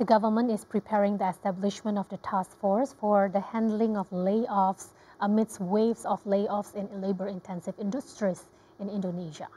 The government is preparing the establishment of the task force for the handling of layoffs amidst waves of layoffs in labor-intensive industries in Indonesia.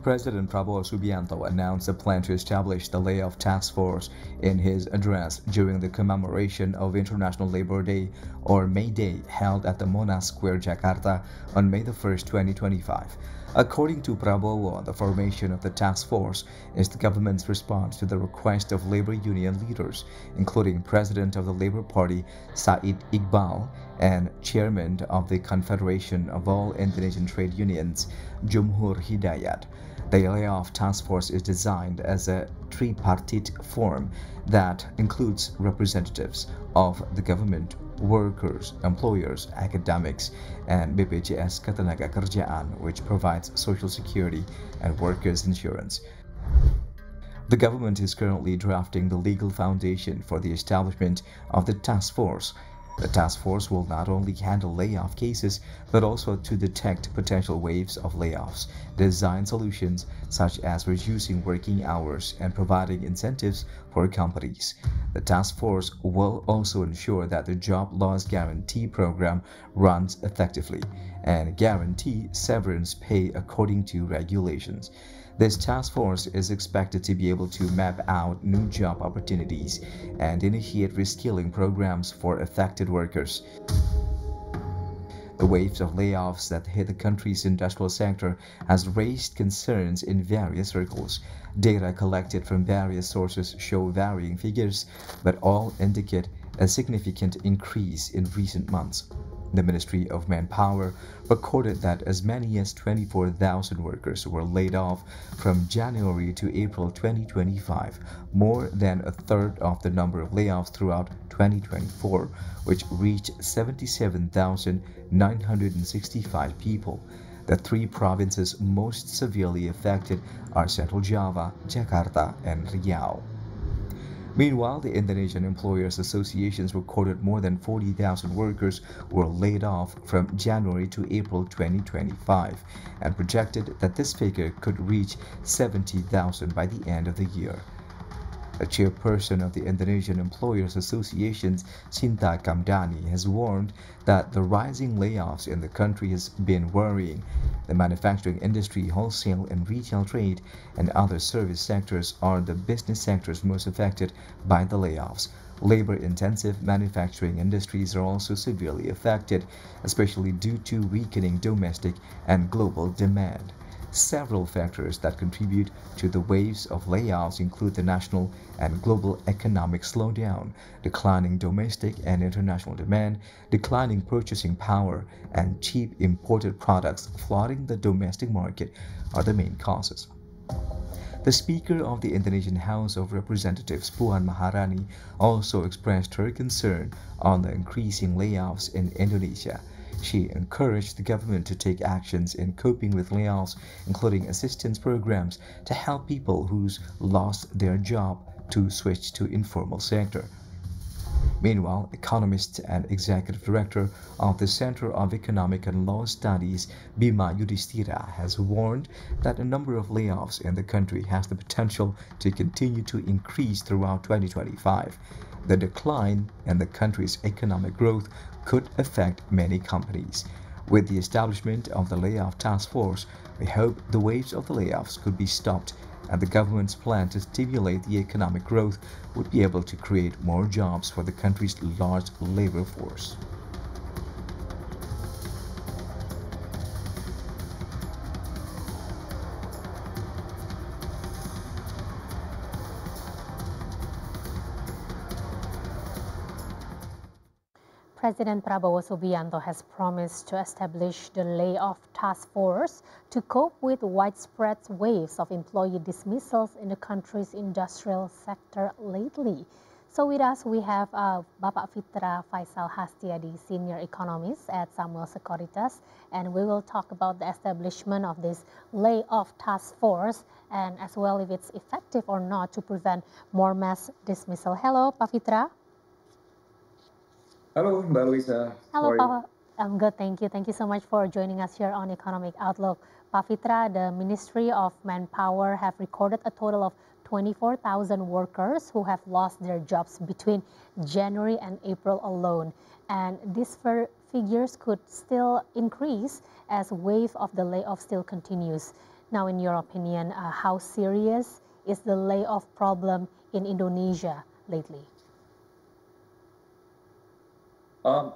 President Prabowo Subianto announced a plan to establish the layoff task force in his address during the commemoration of International Labor Day, or May Day, held at the Monas Square, Jakarta on May 1, 2025. According to Prabowo, the formation of the task force is the government's response to the request of labor union leaders, including President of the Labour Party Said Iqbal and Chairman of the Confederation of All Indonesian Trade Unions, Jumhur Hidayat. The layoff task force is designed as a tripartite form that includes representatives of the government, workers, employers, academics, and BPJS Ketenagakerjaan, which provides social security and workers' insurance. The government is currently drafting the legal foundation for the establishment of the task force. The task force will not only handle layoff cases, but also to detect potential waves of layoffs, design solutions such as reducing working hours and providing incentives for companies. The task force will also ensure that the job loss guarantee program runs effectively and guarantee severance pay according to regulations. This task force is expected to be able to map out new job opportunities and initiate reskilling programs for affected workers. The waves of layoffs that hit the country's industrial sector has raised concerns in various circles. Data collected from various sources show varying figures, but all indicate a significant increase in recent months. The Ministry of Manpower recorded that as many as 24,000 workers were laid off from January to April 2025, more than a third of the number of layoffs throughout 2024, which reached 77,965 people. The three provinces most severely affected are Central Java, Jakarta, and Riau. Meanwhile, the Indonesian Employers Associations recorded more than 40,000 workers were laid off from January to April 2025 and projected that this figure could reach 70,000 by the end of the year. The chairperson of the Indonesian Employers Associations, Sinta Kamdani, has warned that the rising layoffs in the country has been worrying. The manufacturing industry, wholesale and retail trade, and other service sectors are the business sectors most affected by the layoffs. Labor-intensive manufacturing industries are also severely affected, especially due to weakening domestic and global demand. Several factors that contribute to the waves of layoffs include the national and global economic slowdown, declining domestic and international demand, declining purchasing power, and cheap imported products flooding the domestic market are the main causes. The Speaker of the Indonesian House of Representatives, Puan Maharani, also expressed her concern on the increasing layoffs in Indonesia. She encouraged the government to take actions in coping with layoffs, including assistance programs to help people who's lost their job to switch to informal sector. Meanwhile, economist and executive director of the Center of Economic and Law Studies, Bima Yudhistira, has warned that the number of layoffs in the country has the potential to continue to increase throughout 2025. The decline in the country's economic growth could affect many companies. With the establishment of the layoff task force, we hope the waves of the layoffs could be stopped and the government's plan to stimulate the economic growth would be able to create more jobs for the country's large labor force. President Prabowo Subianto has promised to establish the layoff task force to cope with widespread waves of employee dismissals in the country's industrial sector lately. So with us, we have Bapak Fithra Faisal Hastiadi, Senior Economist at Samuel Sekuritas, and we will talk about the establishment of this layoff task force and as well if it's effective or not to prevent more mass dismissal. Hello, Pak Fithra. Halo Mbak Luisa. Halo I'm good, thank you. Thank you so much for joining us here on Economic Outlook. Pak Fithra, the Ministry of Manpower have recorded a total of 24,000 workers who have lost their jobs between January and April alone. And these figures could still increase as wave of the layoff still continues. Now, in your opinion, how serious is the layoff problem in Indonesia lately?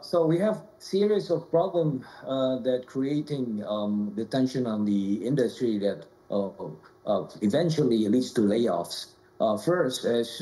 So we have series of problems that creating the tension on the industry that eventually leads to layoffs. First, as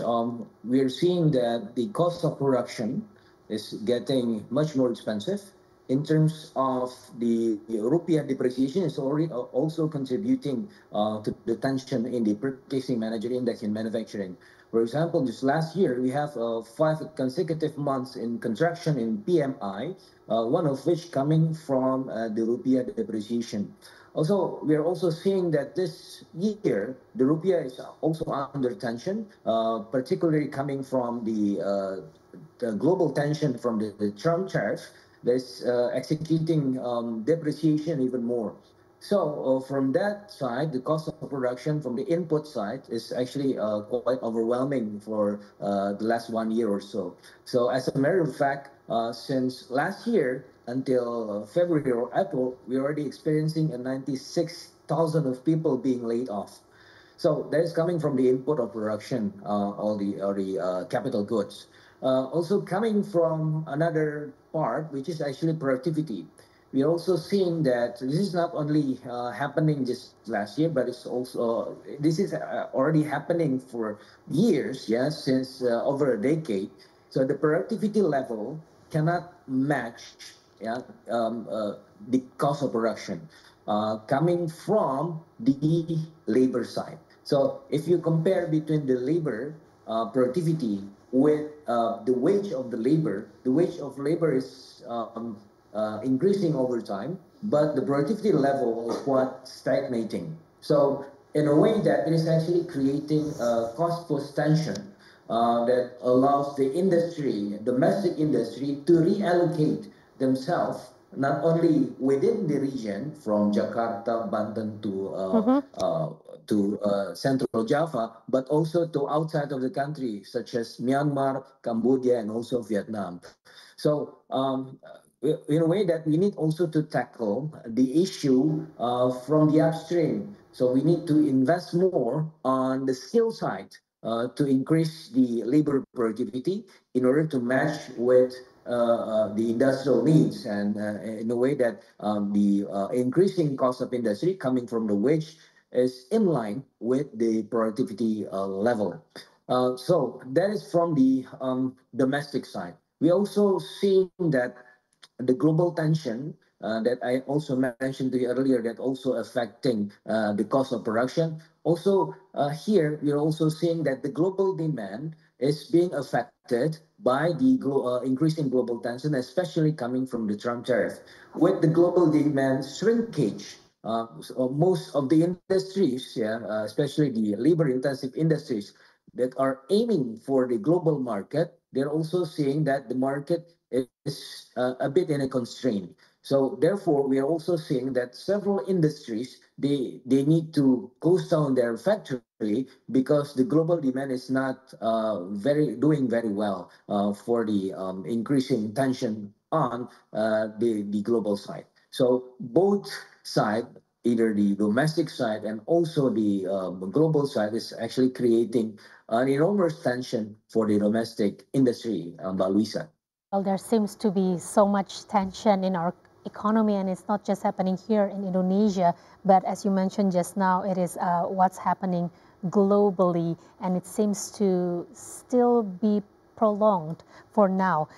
we're seeing that the cost of production is getting much more expensive. In terms of the rupiah depreciation, is already also contributing to the tension in the purchasing manager index in manufacturing. For example, just last year, we have 5 consecutive months in contraction in PMI, one of which coming from the rupiah depreciation. Also, we are also seeing that this year, the rupiah is also under tension, particularly coming from the global tension from the Trump tariff that's executing depreciation even more. So from that side, the cost of production from the input side is actually quite overwhelming for the last 1 year or so. So as a matter of fact, since last year until February or April, we're already experiencing a 96,000 of people being laid off. So that is coming from the input of production, all the capital goods. Also coming from another part, which is actually productivity. We're also seeing that this is not only happening just last year, but it's also this is already happening for years, yes, since over a decade. So the productivity level cannot match, yeah, the cost of production coming from the labor side. So if you compare between the labor productivity with the wage of the wage of labor is increasing over time, but the productivity level is quite stagnating. So in a way that it is actually creating a cost push tension that allows the industry, domestic industry, to reallocate themselves not only within the region from Jakarta, Banten to Central Java, but also to outside of the country, such as Myanmar, Cambodia, and also Vietnam. So in a way that we need also to tackle the issue from the upstream. So we need to invest more on the skill side to increase the labor productivity in order to match with the industrial needs, and in a way that the increasing cost of industry coming from the wage is in line with the productivity level. So that is from the domestic side. We also see that the global tension that I also mentioned to you earlier, that also affecting the cost of production. Also, here we're also seeing that the global demand is being affected by the increasing global tension, especially coming from the Trump tariff. With the global demand shrinkage, so most of the industries, yeah, especially the labor-intensive industries that are aiming for the global market, they're also seeing that the market is a bit in a constraint. So therefore, we are also seeing that several industries, they need to close down their factory because the global demand is not doing very well for the increasing tension on the global side. So both side, either the domestic side and also the global side, is actually creating an enormous tension for the domestic industry, Mbak Luisa. Well, there seems to be so much tension in our economy, and it's not just happening here in Indonesia, but as you mentioned just now, it is what's happening globally, and it seems to still be prolonged for now.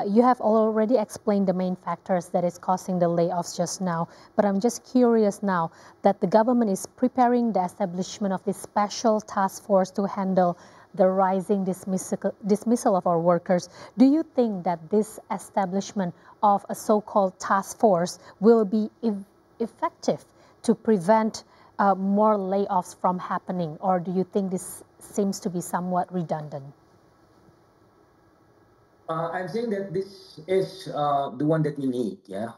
You have already explained the main factors that is causing the layoffs just now, but I'm just curious now that the government is preparing the establishment of this special task force to handle the rising dismissal of our workers. Do you think that this establishment of a so-called task force will be effective to prevent more layoffs from happening, or do you think this seems to be somewhat redundant? I'm saying that this is the one that we need, yeah,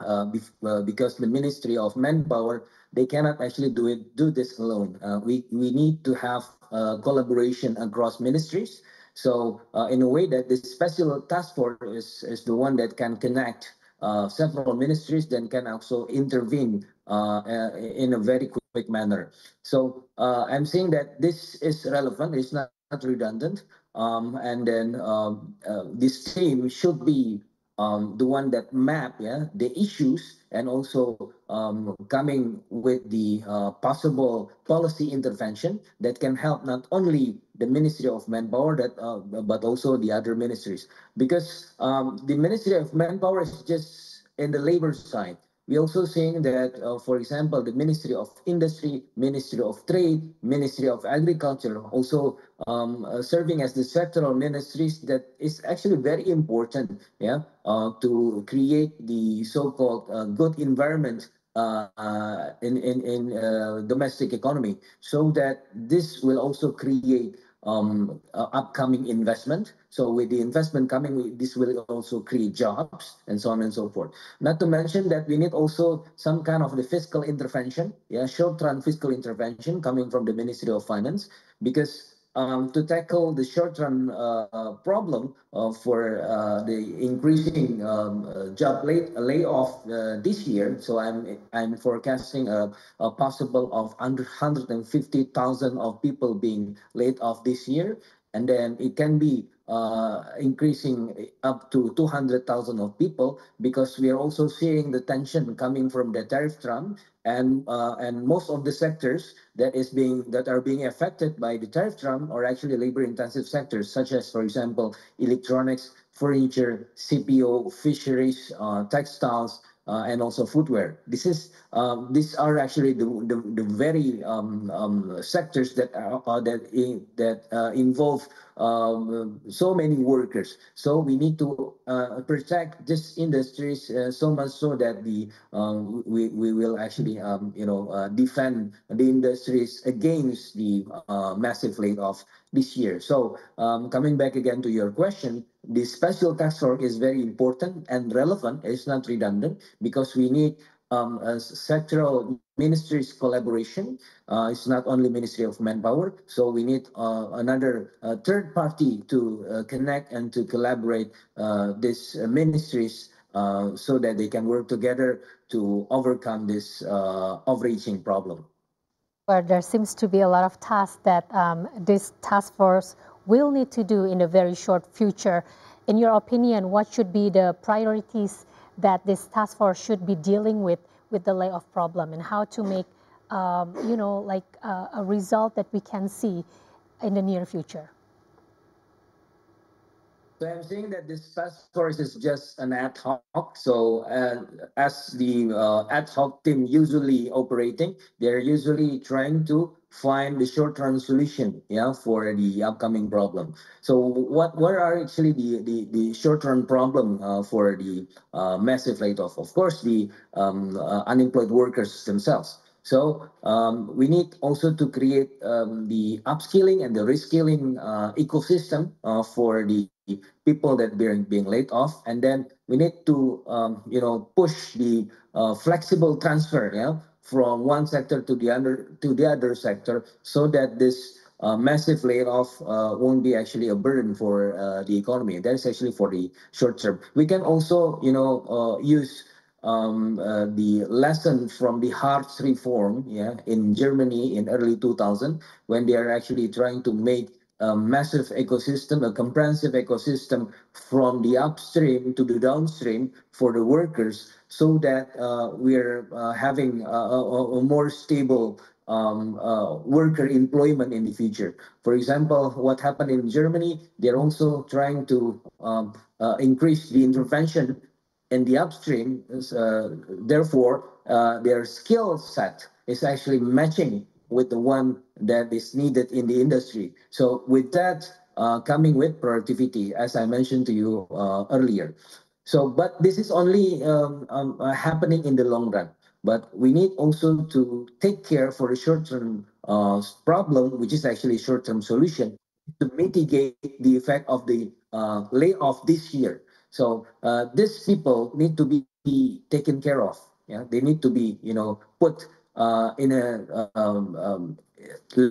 because the Ministry of Manpower, they cannot actually do this alone. We need to have collaboration across ministries. So in a way that this special task force is the one that can connect several ministries, then can also intervene in a very quick manner. So I'm saying that this is relevant. It's not redundant. And then this team should be the one that map, yeah, the issues, and also coming with the possible policy intervention that can help not only the Ministry of Manpower but also the other ministries, because the Ministry of Manpower is just in the labor side. We also seeing that, for example, the Ministry of Industry, Ministry of Trade, Ministry of Agriculture, also serving as the sectoral ministries that is actually very important, yeah, to create the so-called good environment in domestic economy, so that this will also create upcoming investment. So with the investment coming, this will also create jobs and so on and so forth. Not to mention that we need also some kind of the fiscal intervention, yeah, short-run fiscal intervention coming from the Ministry of Finance, because to tackle the short-run problem for the increasing job layoff this year. So I'm forecasting a possible of under 150,000 of people being laid off this year, and then it can be increasing up to 200,000 of people, because we are also seeing the tension coming from the tariff drum, and most of the sectors that are being affected by the tariff drum are actually labor intensive sectors, such as, for example, electronics, furniture, CPO, fisheries, textiles, and also footwear. These are actually the very sectors that involve so many workers. So we need to protect these industries so much so that we will actually defend the industries against the massive layoff this year. So coming back again to your question, the special task force is very important and relevant. It's not redundant, because we need a sectoral ministries collaboration. It's not only Ministry of Manpower, so we need another third party to connect and to collaborate these ministries so that they can work together to overcome this overreaching problem. Where there seems to be a lot of tasks that this task force will need to do in the very short future. In your opinion, what should be the priorities that this task force should be dealing with the layoff problem, and how to make, a result that we can see in the near future? So I'm saying that this task force is just an ad hoc. So as the ad hoc team usually operating, they're usually trying to find the short-term solution, yeah, for the upcoming problem. So what are actually the short-term problem for the massive layoff? Of course, the unemployed workers themselves. So we need also to create the upskilling and the reskilling ecosystem for the people that being laid off, and then we need to push the flexible transfer, yeah, from one sector to the other sector, so that this massive layoff won't be actually a burden for the economy. That is actually for the short term. We can also use the lesson from the Hartz reform, yeah, in Germany in early 2000, when they are actually trying to make a massive ecosystem, a comprehensive ecosystem from the upstream to the downstream for the workers, so that we're having a more stable worker employment in the future. For example, what happened in Germany, they're also trying to increase the intervention in the upstream. Therefore, their skill set is actually matching with the one that is needed in the industry. So with that, coming with productivity, as I mentioned to you earlier. So, but this is only happening in the long run. But we need also to take care for the short-term problem, which is actually short-term solution. to mitigate the effect of the layoff this year. So these people need to be taken care of. Yeah, they need to be, put in a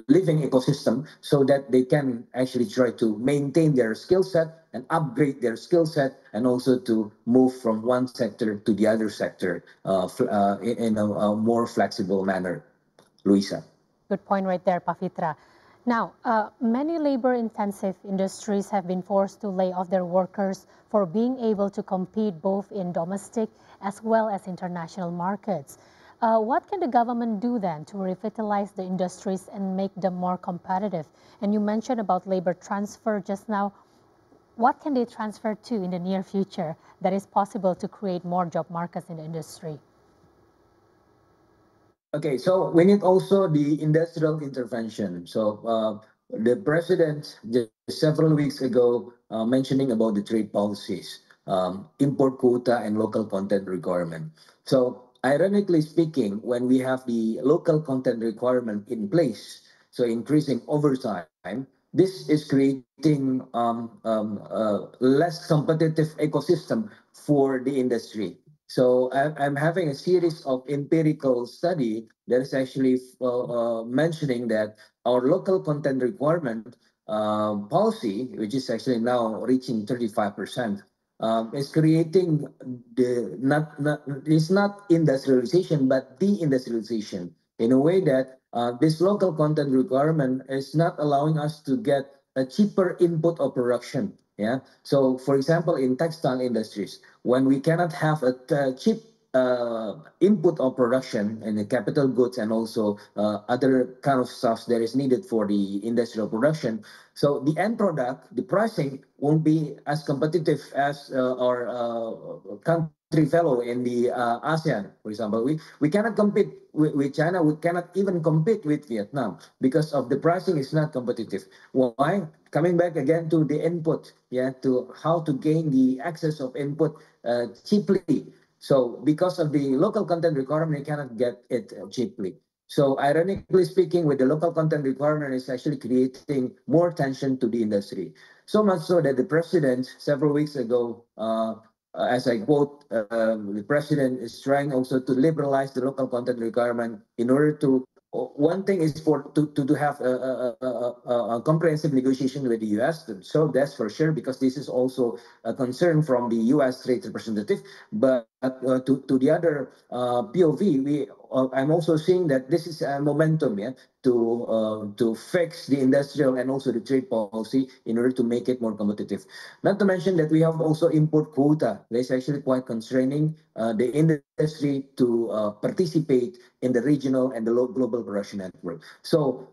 living ecosystem so that they can actually try to maintain their skill set and upgrade their skill set, and also to move from one sector to the other sector in a more flexible manner. Luisa. Good point right there, Fithra. Now, many labor-intensive industries have been forced to lay off their workers for being able to compete both in domestic as well as international markets. What can the government do then to revitalize the industries and make them more competitive? And you mentioned about labor transfer just now. What can they transfer to in the near future that is possible to create more job markets in the industry? Okay, so we need also the industrial intervention. So the president just several weeks ago mentioning about the trade policies, import quota and local content requirement. So ironically speaking, when we have the local content requirement in place, so increasing over time, this is creating less competitive ecosystem for the industry. So I'm having a series of empirical study that is actually mentioning that our local content requirement policy, which is actually now reaching 35%, is creating it's not industrialization but deindustrialization, in a way that this local content requirement is not allowing us to get a cheaper input of production. Yeah. So, for example, in textile industries, when we cannot have a cheap input of production and the capital goods and also other kind of stuff that is needed for the industrial production, so the end product, the pricing won't be as competitive as our country fellow in the ASEAN, for example. We cannot compete with China. We cannot even compete with Vietnam because of the pricing is not competitive. Why? Coming back again to the input, yeah, to how to gain the access of input cheaply. So because of the local content requirement, you cannot get it cheaply. So ironically speaking, with the local content requirement, it's actually creating more tension to the industry. So much so that the president several weeks ago, as I quote, the president is trying also to liberalize the local content requirement in order to. One thing is to have a comprehensive negotiation with the U.S. So that's for sure, because this is also a concern from the U.S. trade representative. But to the other POV, I'm also seeing that this is a momentum, yeah, to fix the industrial and also the trade policy in order to make it more competitive. Not to mention that we have also import quota. That's actually quite constraining the industry to participate in the regional and the global production network. So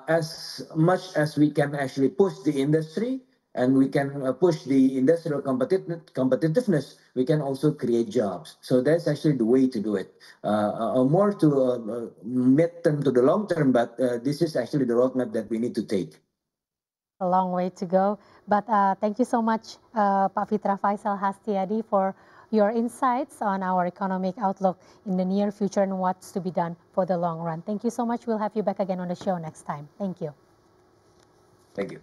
as much as we can actually push the industry, and we can push the industrial competitiveness, we can also create jobs. So that's actually the way to do it. More to mid-term to the long term, but this is actually the roadmap that we need to take. A long way to go. But thank you so much, Fithra Faisal Hastiadi, for your insights on our economic outlook in the near future and what's to be done for the long run. Thank you so much. We'll have you back again on the show next time. Thank you. Thank you.